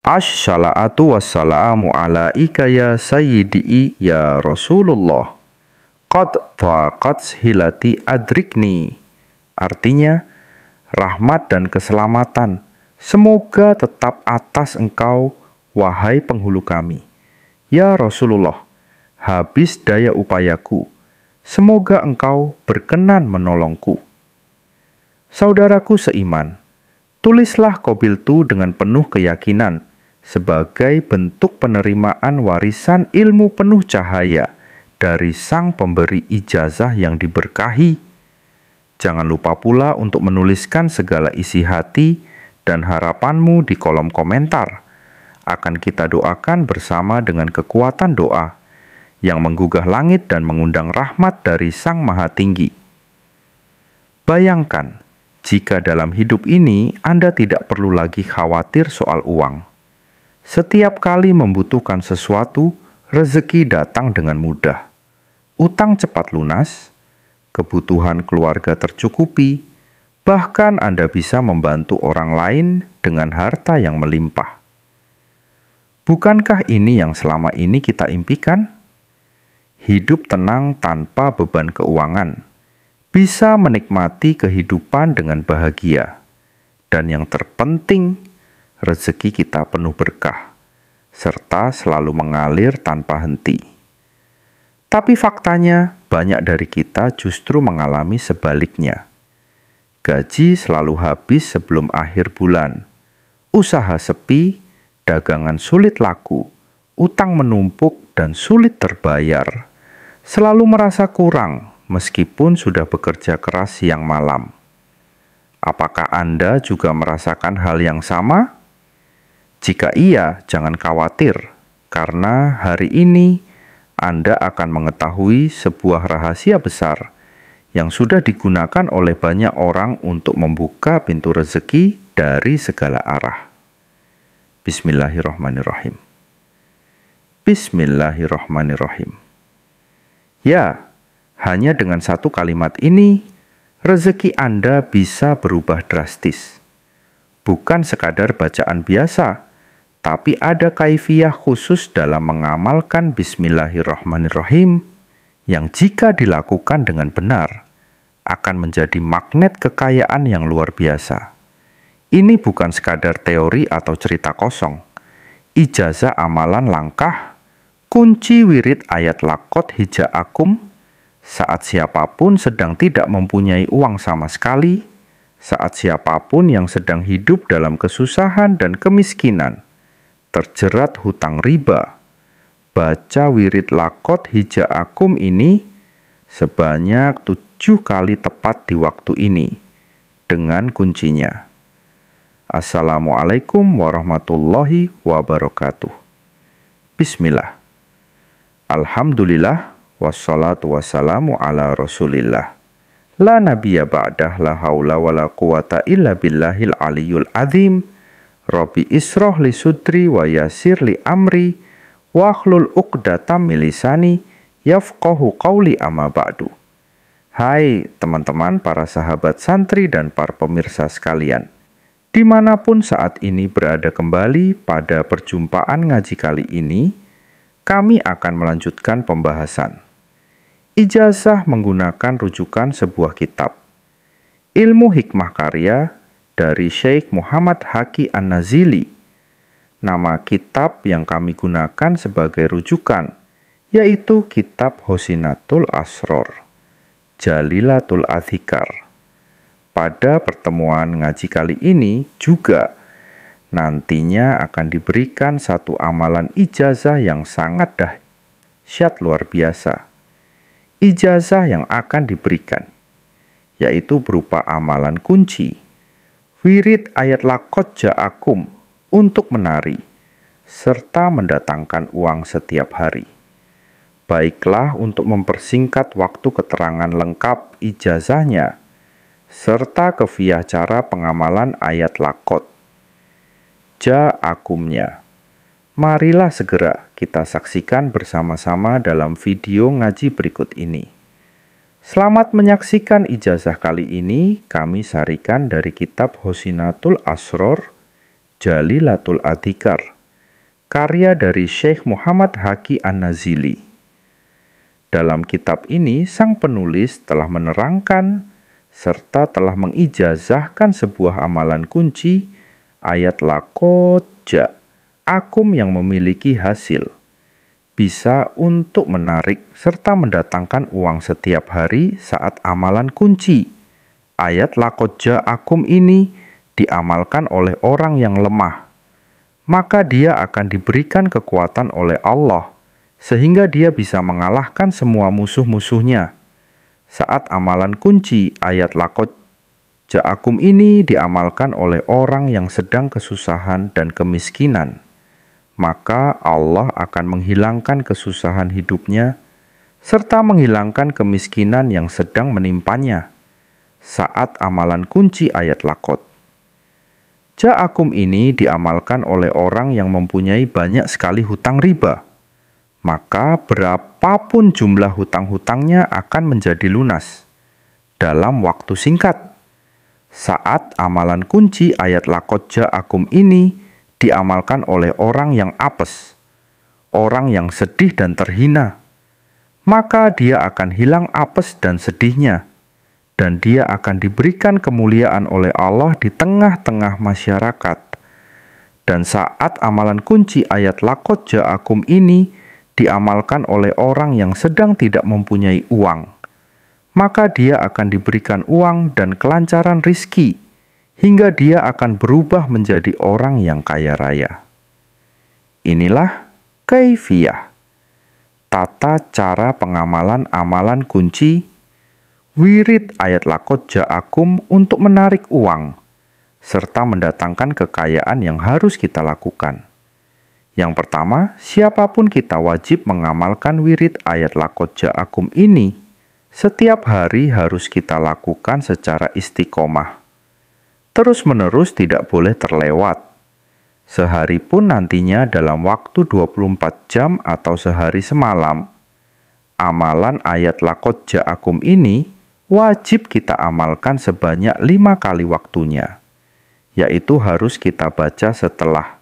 Assalatu wassalamu alaika ya sayyidi ya Rasulullah. Qad dhaqat hilati adrikni. Artinya, rahmat dan keselamatan semoga tetap atas engkau, wahai penghulu kami. Ya Rasulullah, habis daya upayaku, semoga engkau berkenan menolongku. Saudaraku seiman, tulislah Qabiltu dengan penuh keyakinan sebagai bentuk penerimaan warisan ilmu penuh cahaya dari sang pemberi ijazah yang diberkahi. Jangan lupa pula untuk menuliskan segala isi hati dan harapanmu di kolom komentar. Akan kita doakan bersama dengan kekuatan doa yang menggugah langit dan mengundang rahmat dari Sang Maha Tinggi. Bayangkan, jika dalam hidup ini Anda tidak perlu lagi khawatir soal uang. Setiap kali membutuhkan sesuatu, rezeki datang dengan mudah. Utang cepat lunas, kebutuhan keluarga tercukupi, bahkan Anda bisa membantu orang lain dengan harta yang melimpah. Bukankah ini yang selama ini kita impikan? Hidup tenang tanpa beban keuangan, bisa menikmati kehidupan dengan bahagia, dan yang terpenting, rezeki kita penuh berkah, serta selalu mengalir tanpa henti. Tapi faktanya, banyak dari kita justru mengalami sebaliknya. Gaji selalu habis sebelum akhir bulan, usaha sepi, dagangan sulit laku, utang menumpuk dan sulit terbayar, selalu merasa kurang meskipun sudah bekerja keras siang malam. Apakah Anda juga merasakan hal yang sama? Jika iya, jangan khawatir, karena hari ini Anda akan mengetahui sebuah rahasia besar yang sudah digunakan oleh banyak orang untuk membuka pintu rezeki dari segala arah. Bismillahirrahmanirrahim. Bismillahirrahmanirrahim. Ya, hanya dengan satu kalimat ini, rezeki Anda bisa berubah drastis. Bukan sekadar bacaan biasa, tapi ada kaifiyah khusus dalam mengamalkan Bismillahirrahmanirrahim yang jika dilakukan dengan benar, akan menjadi magnet kekayaan yang luar biasa. Ini bukan sekadar teori atau cerita kosong. Ijazah amalan langkah, kunci wirid ayat lakot hija akum, saat siapapun sedang tidak mempunyai uang sama sekali, saat siapapun yang sedang hidup dalam kesusahan dan kemiskinan, terjerat hutang riba, baca wirid lakot hija akum ini sebanyak 7 kali tepat di waktu ini dengan kuncinya. Assalamualaikum warahmatullahi wabarakatuh. Bismillah. Alhamdulillah wassalatu wassalamu ala rasulillah. La nabiyya ba'dah, la haula wa la quwata illa billahil aliyul azim. Rabbi isroh li sudri wa yasir li amri wa akhlul uqdatam min lisani yafqahu qawli amma ba'du. Hai teman-teman, para sahabat santri dan para pemirsa sekalian, dimanapun saat ini berada, kembali pada perjumpaan ngaji kali ini, kami akan melanjutkan pembahasan ijazah menggunakan rujukan sebuah kitab, Ilmu Hikmah Karya dari Syekh Muhammad Haqi An-Nazili. Nama kitab yang kami gunakan sebagai rujukan yaitu Kitab Husinatul Asror, Jalilatul Adhikar. Pada pertemuan ngaji kali ini juga nantinya akan diberikan satu amalan ijazah yang sangat dahsyat luar biasa. Ijazah yang akan diberikan yaitu berupa amalan kunci, wirid ayat lakot ja'akum untuk menari, serta mendatangkan uang setiap hari. Baiklah, untuk mempersingkat waktu keterangan lengkap ijazahnya, serta kefiah cara pengamalan ayat lakot ja'akumnya, marilah segera kita saksikan bersama-sama dalam video ngaji berikut ini. Selamat menyaksikan ijazah kali ini. Kami sarikan dari kitab Husinatul Asror, Jalilatul Adhikar, karya dari Syekh Muhammad Haqi An-Nazili. Dalam kitab ini, sang penulis telah menerangkan serta telah mengijazahkan sebuah amalan kunci, ayat laqad ja'akum yang memiliki hasil, bisa untuk menarik serta mendatangkan uang setiap hari saat amalan kunci. Ayat laqad ja'akum ini diamalkan oleh orang yang lemah, maka dia akan diberikan kekuatan oleh Allah, sehingga dia bisa mengalahkan semua musuh-musuhnya. Saat amalan kunci ayat laqad ja'akum ini diamalkan oleh orang yang sedang kesusahan dan kemiskinan, maka Allah akan menghilangkan kesusahan hidupnya serta menghilangkan kemiskinan yang sedang menimpanya. Saat amalan kunci ayat laqad ja'akum ini diamalkan oleh orang yang mempunyai banyak sekali hutang riba, maka berapapun jumlah hutang-hutangnya akan menjadi lunas dalam waktu singkat. Saat amalan kunci ayat laqad ja'akum ini diamalkan oleh orang yang apes, orang yang sedih dan terhina, maka dia akan hilang apes dan sedihnya, dan dia akan diberikan kemuliaan oleh Allah di tengah-tengah masyarakat. Dan saat amalan kunci ayat laqad ja'akum ini diamalkan oleh orang yang sedang tidak mempunyai uang, maka dia akan diberikan uang dan kelancaran rizki, hingga dia akan berubah menjadi orang yang kaya raya. Inilah kaifiyah, tata cara pengamalan amalan kunci wirid ayat laqad ja'akum untuk menarik uang, serta mendatangkan kekayaan yang harus kita lakukan. Yang pertama, siapapun kita wajib mengamalkan wirid ayat laqad ja'akum ini. Setiap hari harus kita lakukan secara istiqomah. Terus-menerus tidak boleh terlewat. Sehari pun nantinya dalam waktu 24 jam atau sehari semalam, amalan ayat laqad ja'akum ini wajib kita amalkan sebanyak 5 kali waktunya, yaitu harus kita baca setelah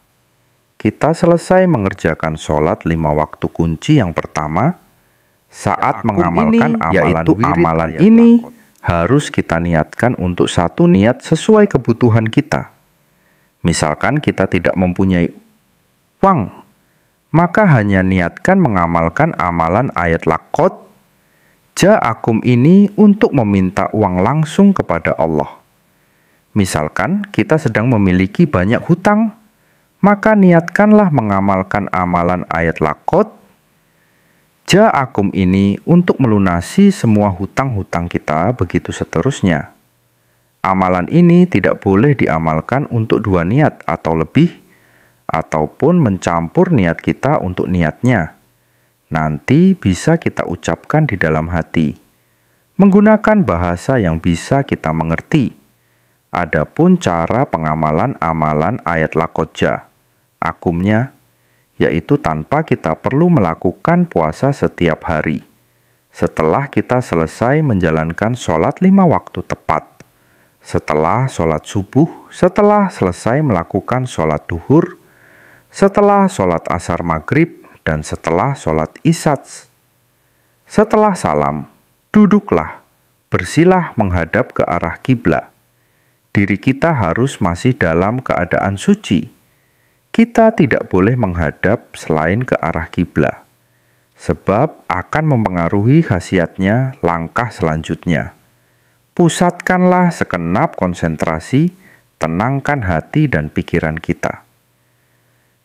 kita selesai mengerjakan sholat 5 waktu kunci yang pertama. Saat mengamalkan amalan ini harus kita niatkan untuk satu niat sesuai kebutuhan kita. Misalkan kita tidak mempunyai uang, maka hanya niatkan mengamalkan amalan ayat laqad ja'akum ini untuk meminta uang langsung kepada Allah. Misalkan kita sedang memiliki banyak hutang, maka niatkanlah mengamalkan amalan ayat laqad ja'akum ini untuk melunasi semua hutang-hutang kita, begitu seterusnya. Amalan ini tidak boleh diamalkan untuk 2 niat atau lebih, ataupun mencampur niat kita untuk niatnya. Nanti bisa kita ucapkan di dalam hati, menggunakan bahasa yang bisa kita mengerti. Adapun cara pengamalan amalan ayat laqad ja'akumnya, yaitu tanpa kita perlu melakukan puasa setiap hari. Setelah kita selesai menjalankan sholat 5 waktu tepat, setelah sholat subuh, setelah selesai melakukan sholat duhur, setelah sholat asar maghrib, dan setelah sholat isya. Setelah salam, duduklah, bersilah menghadap ke arah kiblat. Diri kita harus masih dalam keadaan suci. Kita tidak boleh menghadap selain ke arah kiblat, sebab akan mempengaruhi khasiatnya langkah selanjutnya. Pusatkanlah sekenap konsentrasi, tenangkan hati dan pikiran kita.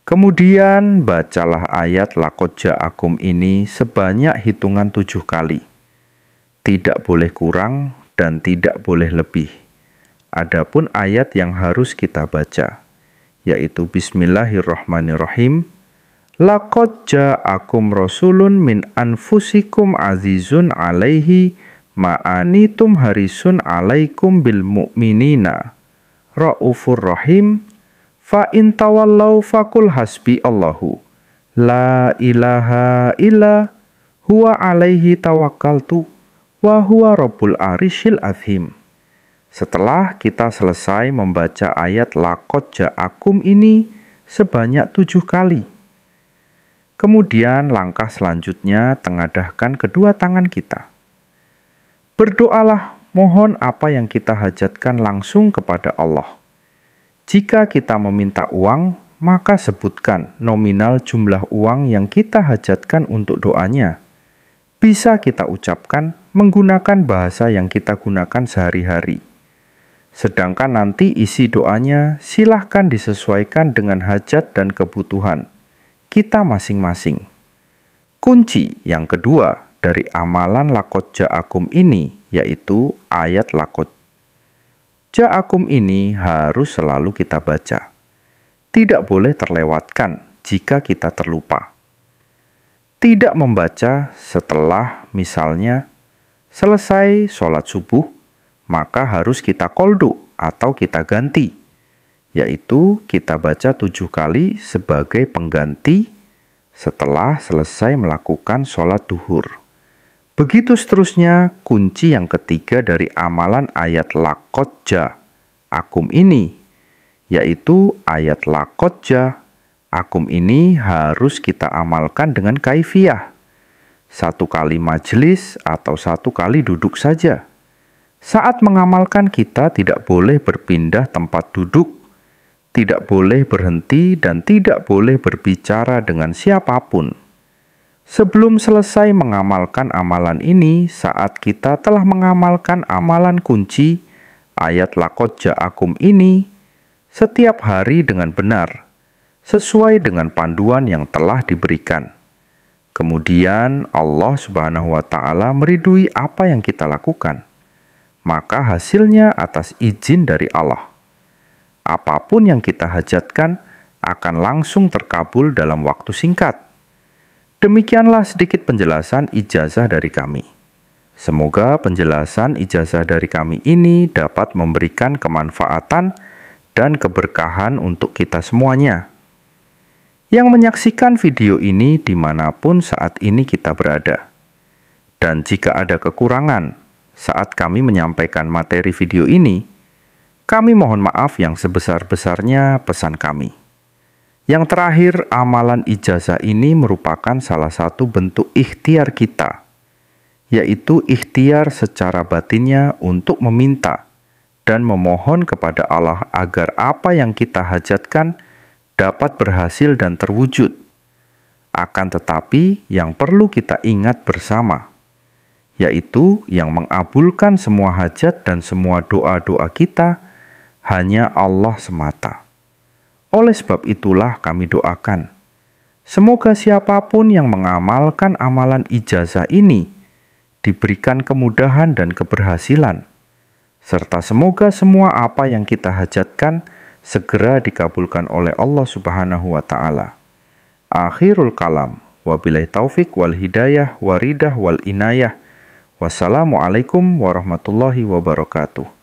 Kemudian bacalah ayat laqad ja'akum ini sebanyak hitungan 7 kali. Tidak boleh kurang dan tidak boleh lebih. Adapun ayat yang harus kita baca, yaitu Bismillahirrahmanirrahim. Laqad ja'akum rasulun min anfusikum azizun alaihi ma'anitum harisun alaikum bil mu'minina ra'ufur rahim fa in tawallau fakul hasbi Allahu la ilaha illa huwa alaihi tawakkaltu wa huwa rabbul arsyil azim. Setelah kita selesai membaca ayat laqad ja'akum ini sebanyak 7 kali, Kemudian langkah selanjutnya, tengadahkan kedua tangan kita. Berdoalah, mohon apa yang kita hajatkan langsung kepada Allah. Jika kita meminta uang, maka sebutkan nominal jumlah uang yang kita hajatkan untuk doanya. Bisa kita ucapkan menggunakan bahasa yang kita gunakan sehari-hari. Sedangkan nanti isi doanya silahkan disesuaikan dengan hajat dan kebutuhan kita masing-masing. Kunci yang kedua dari amalan laqad ja'akum ini yaitu ayat laqad ja'akum ini harus selalu kita baca. Tidak boleh terlewatkan jika kita terlupa. Tidak membaca setelah misalnya selesai sholat subuh, maka harus kita qoldu atau kita ganti, yaitu kita baca 7 kali sebagai pengganti setelah selesai melakukan sholat duhur. Begitu seterusnya, kunci yang ketiga dari amalan ayat laqad ja'akum ini, yaitu ayat laqad ja'akum ini harus kita amalkan dengan kaifiyah. 1 kali majelis atau 1 kali duduk saja. Saat mengamalkan kita tidak boleh berpindah tempat duduk, tidak boleh berhenti, dan tidak boleh berbicara dengan siapapun. Sebelum selesai mengamalkan amalan ini, saat kita telah mengamalkan amalan kunci ayat laqad ja'akum ini setiap hari dengan benar, sesuai dengan panduan yang telah diberikan. Kemudian Allah Subhanahu wa Ta'ala meridui apa yang kita lakukan. Maka hasilnya atas izin dari Allah. Apapun yang kita hajatkan akan langsung terkabul dalam waktu singkat. Demikianlah sedikit penjelasan ijazah dari kami. Semoga penjelasan ijazah dari kami ini dapat memberikan kemanfaatan dan keberkahan untuk kita semuanya. Yang menyaksikan video ini dimanapun saat ini kita berada. Dan jika ada kekurangan saat kami menyampaikan materi video ini, kami mohon maaf yang sebesar-besarnya pesan kami. Yang terakhir, amalan ijazah ini merupakan salah satu bentuk ikhtiar kita, yaitu ikhtiar secara batinnya untuk meminta dan memohon kepada Allah agar apa yang kita hajatkan dapat berhasil dan terwujud. Akan tetapi, yang perlu kita ingat bersama, yaitu yang mengabulkan semua hajat dan semua doa-doa kita hanya Allah semata. Oleh sebab itulah kami doakan, semoga siapapun yang mengamalkan amalan ijazah ini diberikan kemudahan dan keberhasilan, serta semoga semua apa yang kita hajatkan segera dikabulkan oleh Allah Subhanahu wa Ta'ala. Akhirul kalam, wabillahi taufik wal hidayah waridah wal inayah. Wassalamualaikum warahmatullahi wabarakatuh.